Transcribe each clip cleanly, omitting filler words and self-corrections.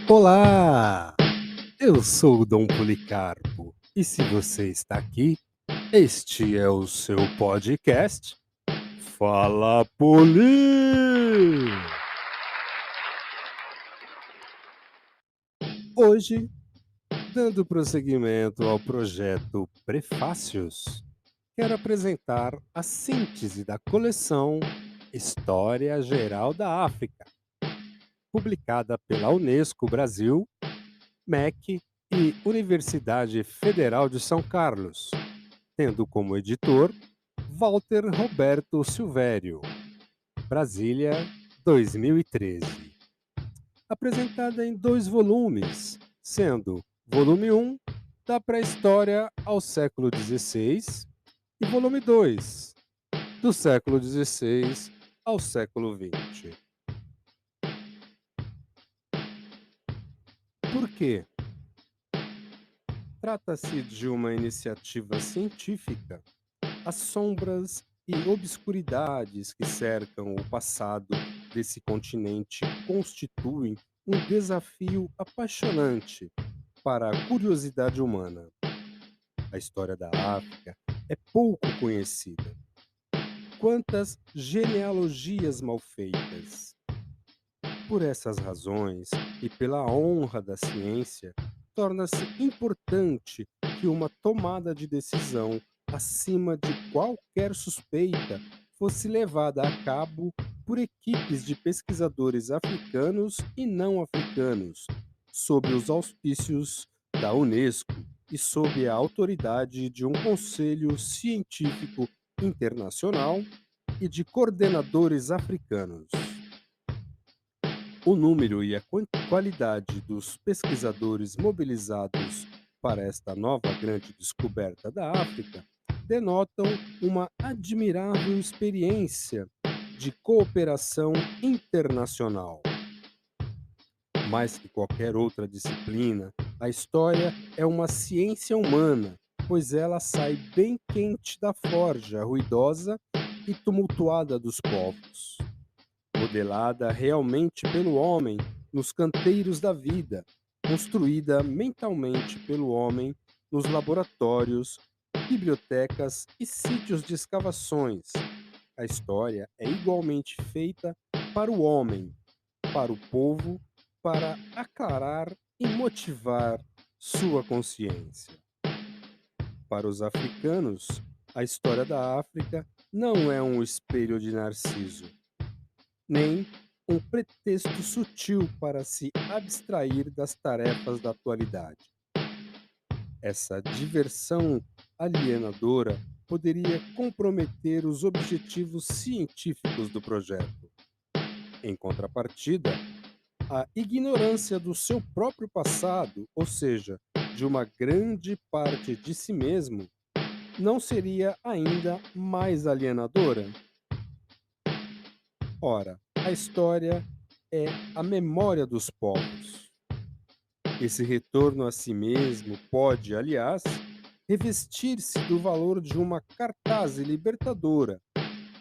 Olá! Eu sou o Dom Policarpo e se você está aqui, este é o seu podcast Fala Poli! Hoje, dando prosseguimento ao projeto Prefácios, quero apresentar a síntese da coleção História Geral da África, publicada pela Unesco Brasil, MEC e Universidade Federal de São Carlos, tendo como editor Walter Roberto Silvério, Brasília, 2013. Apresentada em 2 volumes, sendo volume 1 da pré-história ao século XVI e volume 2 do século XVI ao século XX. Por quê? Trata-se de uma iniciativa científica. As sombras e obscuridades que cercam o passado desse continente constituem um desafio apaixonante para a curiosidade humana. A história da África é pouco conhecida. Quantas genealogias mal feitas! Por essas razões e pela honra da ciência, torna-se importante que uma tomada de decisão acima de qualquer suspeita fosse levada a cabo por equipes de pesquisadores africanos e não africanos, sob os auspícios da Unesco e sob a autoridade de um conselho científico internacional e de coordenadores africanos. O número e a qualidade dos pesquisadores mobilizados para esta nova grande descoberta da África denotam uma admirável experiência de cooperação internacional. Mais que qualquer outra disciplina, a história é uma ciência humana, pois ela sai bem quente da forja ruidosa e tumultuada dos povos, modelada realmente pelo homem nos canteiros da vida, construída mentalmente pelo homem nos laboratórios, bibliotecas e sítios de escavações. A história é igualmente feita para o homem, para o povo, para aclarar e motivar sua consciência. Para os africanos, a história da África não é um espelho de Narciso, nem um pretexto sutil para se abstrair das tarefas da atualidade. Essa diversão alienadora poderia comprometer os objetivos científicos do projeto. Em contrapartida, a ignorância do seu próprio passado, ou seja, de uma grande parte de si mesmo, não seria ainda mais alienadora? Ora, a história é a memória dos povos. Esse retorno a si mesmo pode, aliás, revestir-se do valor de uma cartaz libertadora,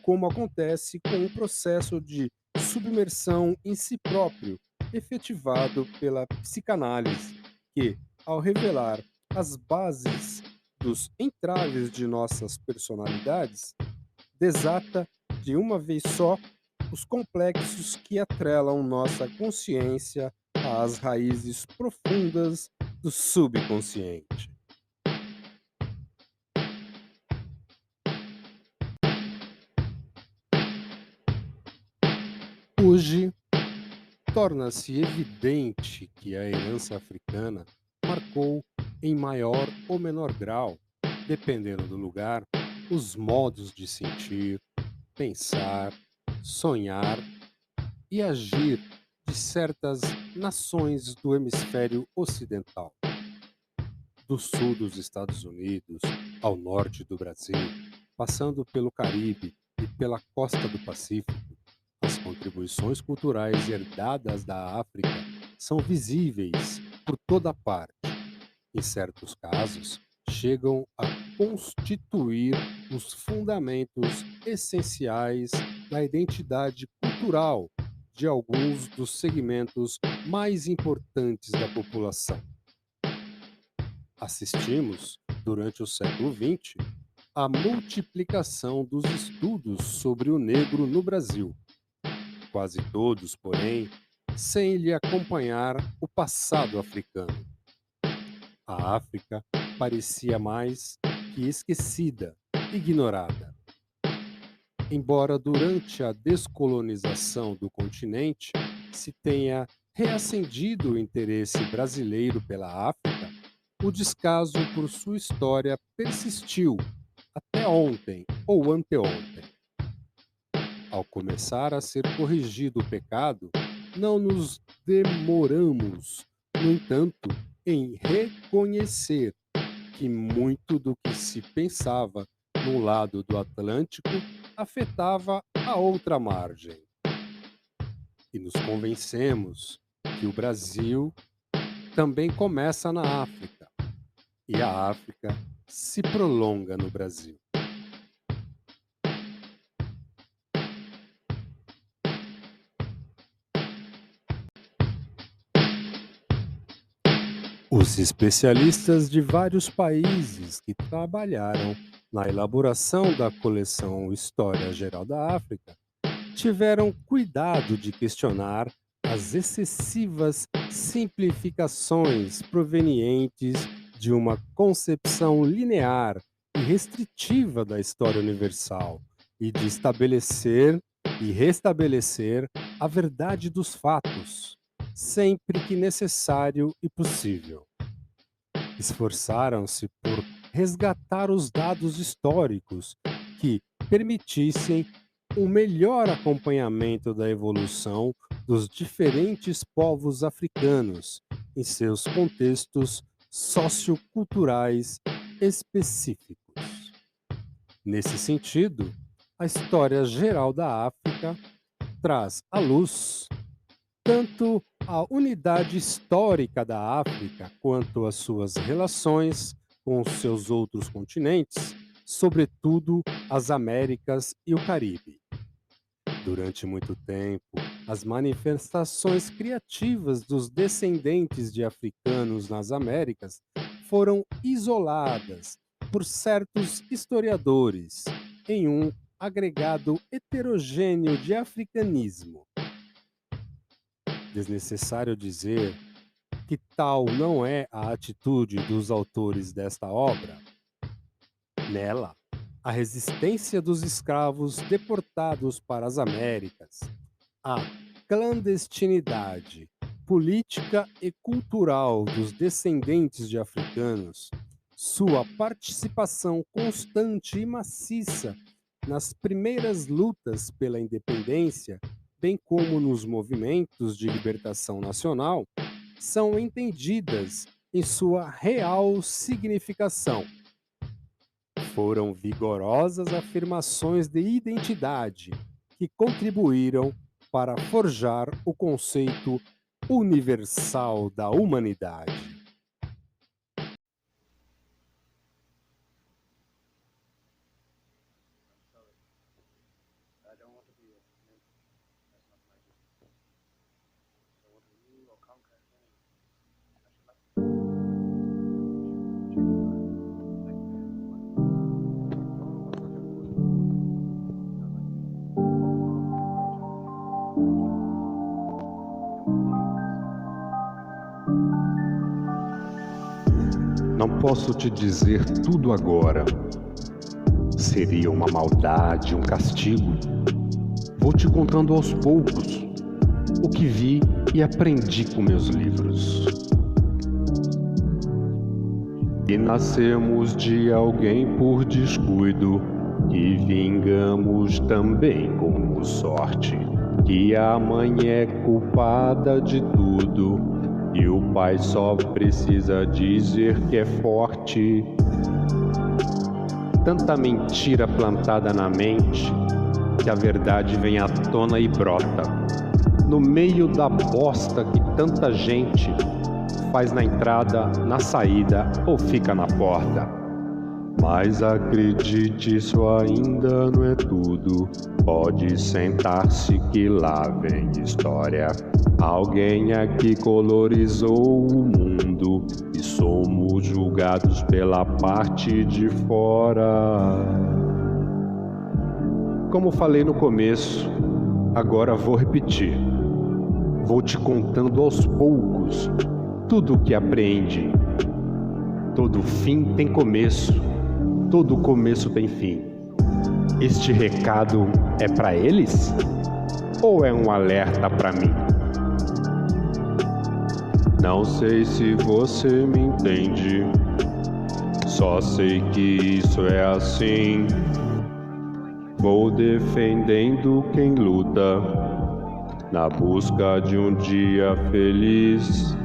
como acontece com o processo de submersão em si próprio, efetivado pela psicanálise, que, ao revelar as bases dos entraves de nossas personalidades, desata de uma vez só os complexos que atrelam nossa consciência às raízes profundas do subconsciente. Hoje, torna-se evidente que a herança africana marcou, em maior ou menor grau, dependendo do lugar, os modos de sentir, pensar, sonhar e agir de certas nações do hemisfério ocidental. Do sul dos Estados Unidos ao norte do Brasil, passando pelo Caribe e pela costa do Pacífico, as contribuições culturais herdadas da África são visíveis por toda parte. Em certos casos, chegam a constituir os fundamentos essenciais da identidade cultural de alguns dos segmentos mais importantes da população. Assistimos, durante o século XX, à multiplicação dos estudos sobre o negro no Brasil, quase todos, porém, sem lhe acompanhar o passado africano. A África parecia mais que esquecida, ignorada. Embora durante a descolonização do continente se tenha reacendido o interesse brasileiro pela África, o descaso por sua história persistiu até ontem ou anteontem. Ao começar a ser corrigido o pecado, não nos demoramos, no entanto, em reconhecer que muito do que se pensava no lado do Atlântico afetava a outra margem. E nos convencemos que o Brasil também começa na África, e a África se prolonga no Brasil. Os especialistas de vários países que trabalharam na elaboração da coleção História Geral da África tiveram cuidado de questionar as excessivas simplificações provenientes de uma concepção linear e restritiva da história universal e de estabelecer e restabelecer a verdade dos fatos, sempre que necessário e possível. Esforçaram-se por resgatar os dados históricos que permitissem um melhor acompanhamento da evolução dos diferentes povos africanos em seus contextos socioculturais específicos. Nesse sentido, a História Geral da África traz à luz tanto a unidade histórica da África quanto as suas relações com os seus outros continentes, sobretudo as Américas e o Caribe. Durante muito tempo, as manifestações criativas dos descendentes de africanos nas Américas foram isoladas por certos historiadores em um agregado heterogêneo de africanismo. Desnecessário dizer que tal não é a atitude dos autores desta obra. Nela, a resistência dos escravos deportados para as Américas, a clandestinidade política e cultural dos descendentes de africanos, sua participação constante e maciça nas primeiras lutas pela independência, bem como nos movimentos de libertação nacional, são entendidas em sua real significação. Foram vigorosas afirmações de identidade que contribuíram para forjar o conceito universal da humanidade. Não posso te dizer tudo agora. Seria uma maldade, um castigo. Vou te contando aos poucos o que vi e aprendi com meus livros. E nascemos de alguém por descuido, e vingamos também como sorte, que a mãe é culpada de tudo. E o pai só precisa dizer que é forte. Tanta mentira plantada na mente, que a verdade vem à tona e brota, no meio da bosta que tanta gente faz na entrada, na saída ou fica na porta. Mas acredite, isso ainda não é tudo. Pode sentar-se que lá vem história. Alguém aqui colorizou o mundo e somos julgados pela parte de fora. Como falei no começo, agora vou repetir. Vou te contando aos poucos tudo o que apreende. Todo fim tem começo, todo começo tem fim. Este recado é para eles? Ou é um alerta para mim? Não sei se você me entende, só sei que isso é assim. Vou defendendo quem luta, na busca de um dia feliz.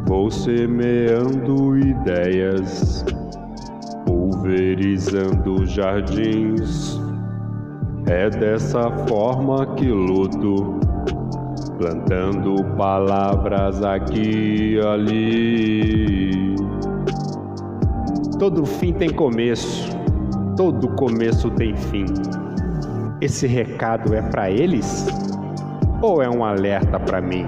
Vou semeando ideias, pulverizando jardins. É dessa forma que luto, plantando palavras aqui e ali. Todo fim tem começo, todo começo tem fim. Esse recado é para eles? Ou é um alerta para mim?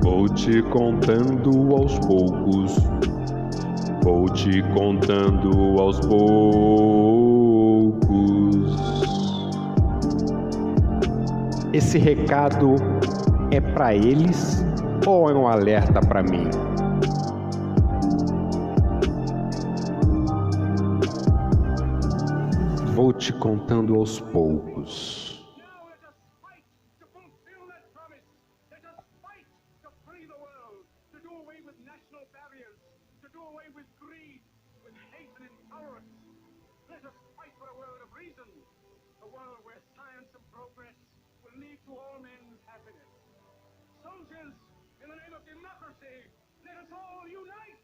Vou te contando aos poucos, vou te contando aos poucos. Esse recado é para eles ou é um alerta para mim? Vou te contando aos poucos. Let us fight for a world of reason, a world where science and progress will lead to all men's happiness. Soldiers, in the name of democracy, let us all unite!